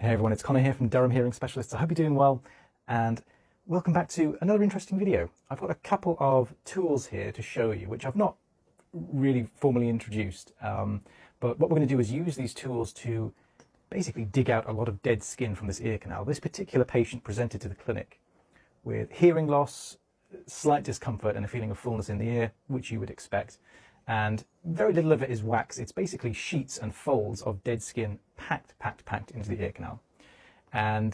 Hey everyone, it's Connor here from Durham Hearing Specialists. I hope you're doing well, and welcome back to another interesting video. I've got a couple of tools here to show you, which I've not really formally introduced, but what we're going to do is use these tools to basically dig out a lot of dead skin from this ear canal. This particular patient presented to the clinic with hearing loss, slight discomfort, and a feeling of fullness in the ear, which you would expect. And very little of it is wax. It's basically sheets and folds of dead skin packed into the ear canal. And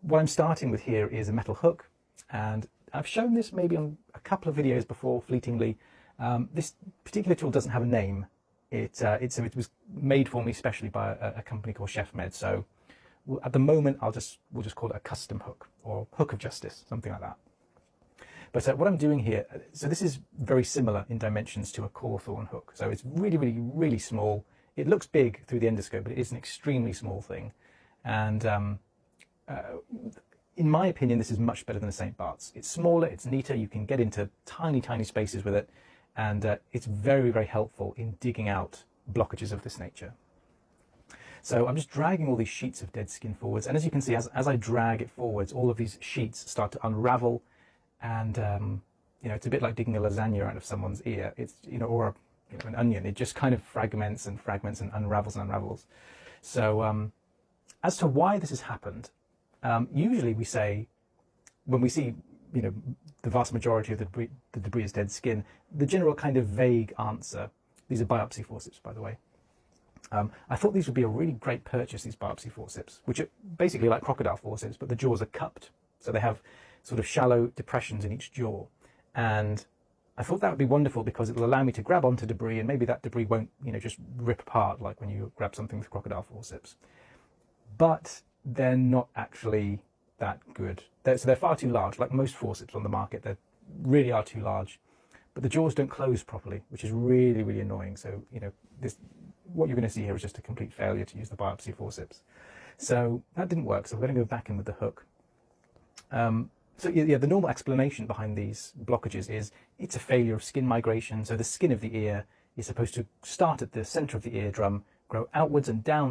what I'm starting with here is a metal hook. And I've shown this maybe on a couple of videos before, fleetingly. This particular tool doesn't have a name. It was made for me specially by a company called Chef Med. So at the moment, we'll just call it a custom hook or hook of justice, something like that. But what I'm doing here, so this is very similar in dimensions to a Cawthorn hook. So it's really small. It looks big through the endoscope, but it is an extremely small thing. And in my opinion, this is much better than a St. Bart's. It's smaller, it's neater, you can get into tiny spaces with it. And it's very helpful in digging out blockages of this nature. So I'm just dragging all these sheets of dead skin forwards. And as you can see, as I drag it forwards, all of these sheets start to unravel. And, you know, it's a bit like digging a lasagna out of someone's ear. It's, you know, or an onion. It just kind of fragments and unravels. So as to why this has happened, usually we say, when we see, you know, the vast majority of the debris is dead skin, the general kind of vague answer, these are biopsy forceps, by the way. I thought these would be a really great purchase, these biopsy forceps, which are basically like crocodile forceps, but the jaws are cupped. So they have sort of shallow depressions in each jaw. And I thought that would be wonderful because it will allow me to grab onto debris, and maybe that debris won't, you know, just rip apart like when you grab something with crocodile forceps. But they're not actually that good. So they're far too large. Like most forceps on the market, they really are too large. But the jaws don't close properly, which is really annoying. So, you know, what you're going to see here is just a complete failure to use the biopsy forceps. So that didn't work. So we're going to go back in with the hook. So yeah, the normal explanation behind these blockages is it's a failure of skin migration. So the skin of the ear is supposed to start at the center of the eardrum, grow outwards and down the